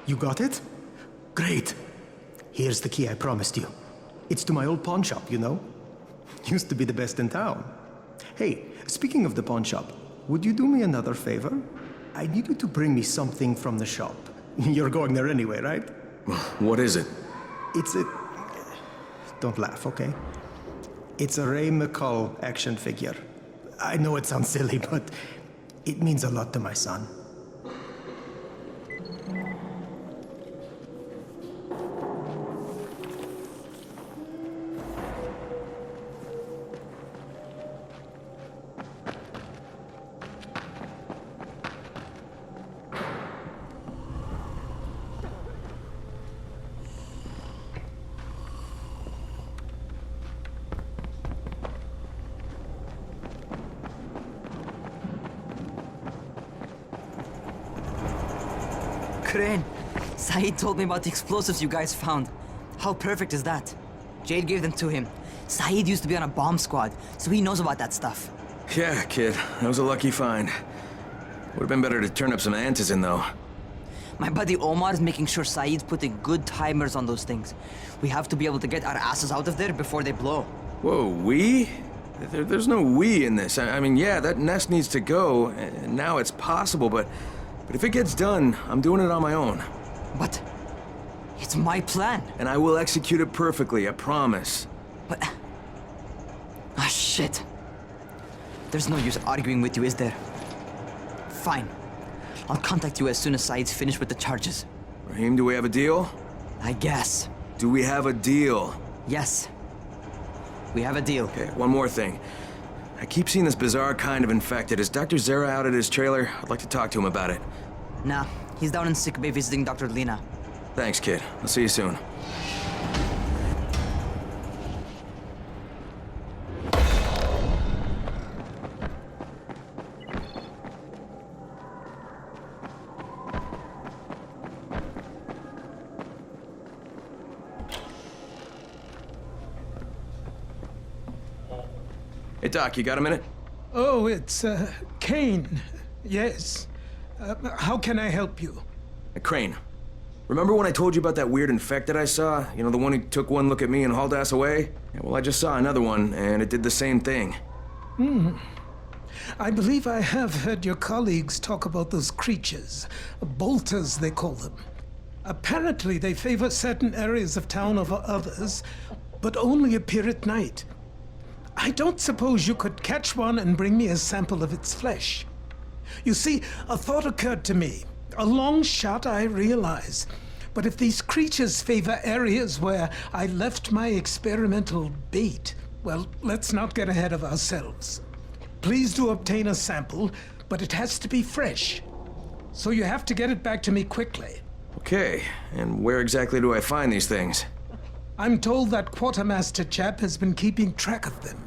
You got it? Great. Here's the key I promised you. It's to my old pawn shop, you know? Used to be the best in town. Hey, speaking of the pawn shop, would you do me another favor? I need you to bring me something from the shop. You're going there anyway, right? What is it? It's a... Don't laugh, okay? It's a Ray McCall action figure. I know it sounds silly, but it means a lot to my son. Crane, Saeed told me about the explosives you guys found. How perfect is that? Jade gave them to him. Saeed used to be on a bomb squad, so he knows about that stuff. Yeah, kid. That was a lucky find. Would have been better to turn up some antizin, though. My buddy Omar is making sure Saeed's putting good timers on those things. We have to be able to get our asses out of there before they blow. Whoa, we? There's no we in this. I mean, yeah, that nest needs to go, and now it's possible, but if it gets done, I'm doing it on my own. But it's my plan. And I will execute it perfectly, I promise. But... Ah, shit. There's no use arguing with you, is there? Fine. I'll contact you as soon as Saeed's finished with the charges. Raheem, do we have a deal? I guess. Do we have a deal? Yes. We have a deal. Okay, one more thing. I keep seeing this bizarre kind of infected. Is Dr. Zera out at his trailer? I'd like to talk to him about it. Nah, he's down in sick bay visiting Dr. Lena. Thanks, kid. I'll see you soon. Hey, Doc, you got a minute? Oh, it's, Kane. Yes. How can I help you? Crane. Remember when I told you about that weird infected I saw? You know, the one who took one look at me and hauled ass away? Yeah, well, I just saw another one, and it did the same thing. I believe I have heard your colleagues talk about those creatures. Bolters, they call them. Apparently, they favor certain areas of town over others, but only appear at night. I don't suppose you could catch one and bring me a sample of its flesh. You see, a thought occurred to me. A long shot, I realize. But if these creatures favor areas where I left my experimental bait, well, let's not get ahead of ourselves. Please do obtain a sample, but it has to be fresh. So you have to get it back to me quickly. Okay, and where exactly do I find these things? I'm told that quartermaster chap has been keeping track of them.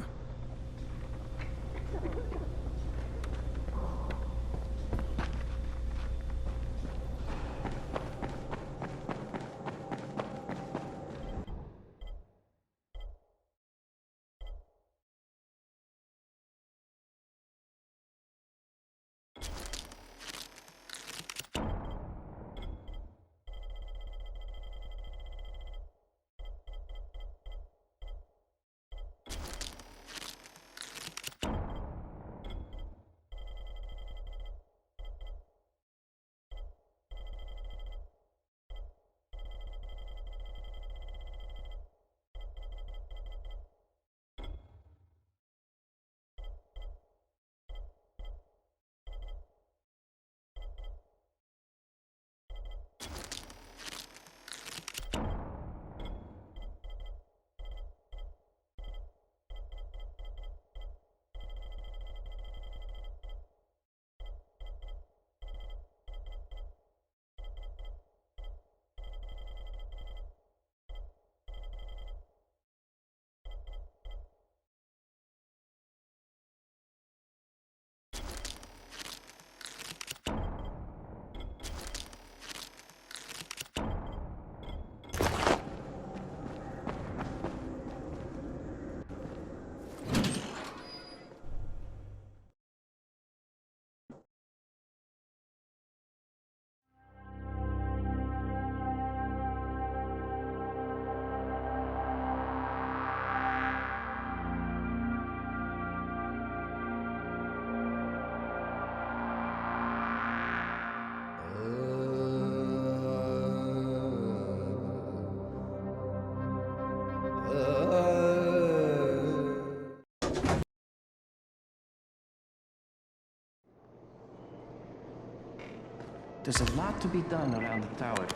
There's a lot to be done around the tower.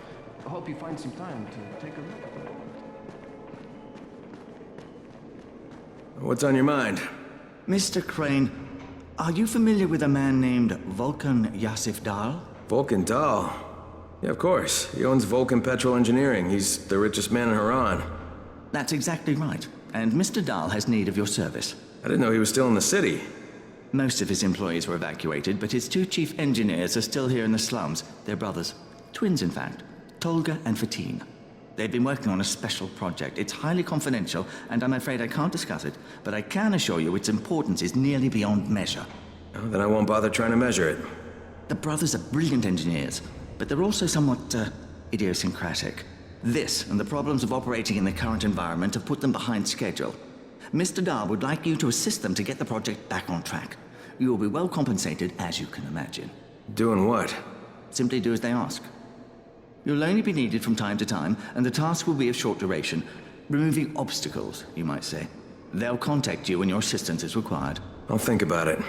I hope you find some time to take a look at it. What's on your mind? Mr. Crane, are you familiar with a man named Vulcan Yasif Dahl? Vulcan Dahl? Yeah, of course. He owns Vulcan Petrol Engineering. He's the richest man in Haran. That's exactly right. And Mr. Dahl has need of your service. I didn't know he was still in the city. Most of his employees were evacuated, but his two chief engineers are still here in the slums. They're brothers. Twins, in fact. Tolga and Fatin. They've been working on a special project. It's highly confidential, and I'm afraid I can't discuss it, but I can assure you its importance is nearly beyond measure. Oh, then I won't bother trying to measure it. The brothers are brilliant engineers, but they're also somewhat, idiosyncratic. This and the problems of operating in the current environment have put them behind schedule. Mr. Dahl would like you to assist them to get the project back on track. You will be well compensated, as you can imagine. Doing what? Simply do as they ask. You'll only be needed from time to time, and the task will be of short duration. Removing obstacles, you might say. They'll contact you when your assistance is required. I'll think about it.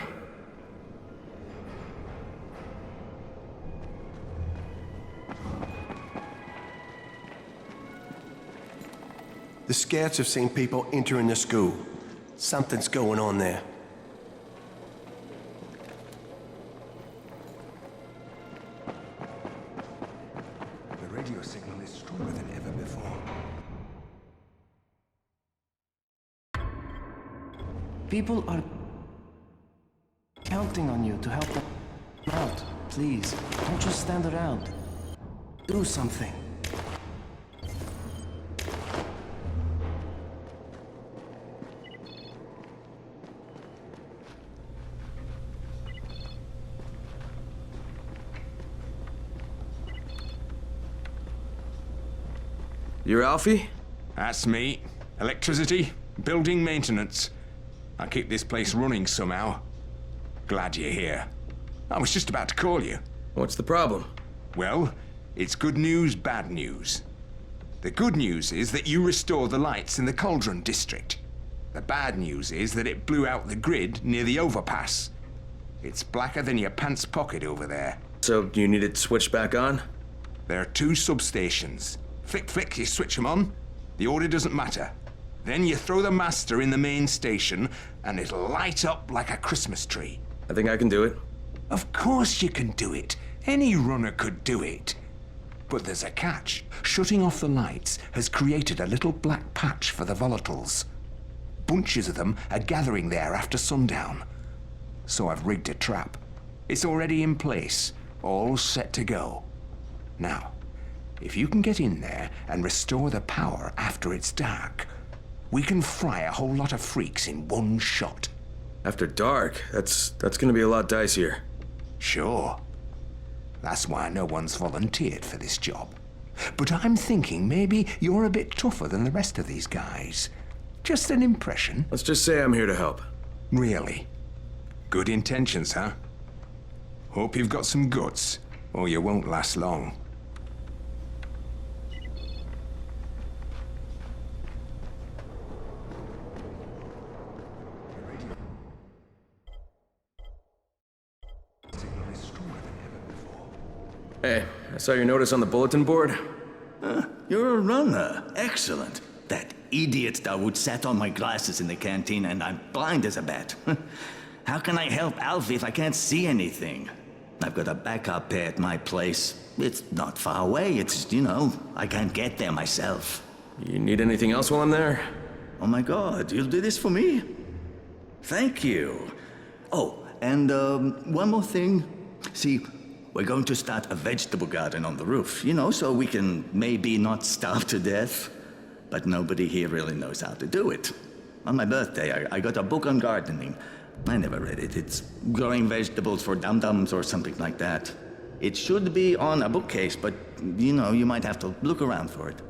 The scouts have seen people entering the school. Something's going on there. The radio signal is stronger than ever before. People are counting on you to help them out. Please, don't just stand around. Do something. You're Alfie? That's me. Electricity, building maintenance. I keep this place running somehow. Glad you're here. I was just about to call you. What's the problem? Well, it's good news, bad news. The good news is that you restored the lights in the Cauldron district. The bad news is that it blew out the grid near the overpass. It's blacker than your pants pocket over there. So, you need it switched back on? There are two substations. Flick, flick, you switch them on. The order doesn't matter. Then you throw the master in the main station, and it'll light up like a Christmas tree. I think I can do it. Of course you can do it. Any runner could do it. But there's a catch. Shutting off the lights has created a little black patch for the volatiles. Bunches of them are gathering there after sundown. So I've rigged a trap. It's already in place, all set to go. Now, if you can get in there and restore the power after it's dark, we can fry a whole lot of freaks in one shot. After dark? That's gonna be a lot dicier. Sure. That's why no one's volunteered for this job. But I'm thinking maybe you're a bit tougher than the rest of these guys. Just an impression. Let's just say I'm here to help. Really? Good intentions, huh? Hope you've got some guts, or you won't last long. Hey, I saw your notice on the bulletin board. You're a runner. Excellent. That idiot Dawood sat on my glasses in the canteen, and I'm blind as a bat. How can I help Alfie if I can't see anything? I've got a backup pair at my place. It's not far away. It's, I can't get there myself. You need anything else while I'm there? Oh my God, you'll do this for me? Thank you. Oh, and one more thing. See, we're going to start a vegetable garden on the roof, so we can maybe not starve to death. But nobody here really knows how to do it. On my birthday, I got a book on gardening. I never read it. It's growing vegetables for dum-dums or something like that. It should be on a bookcase, but, you might have to look around for it.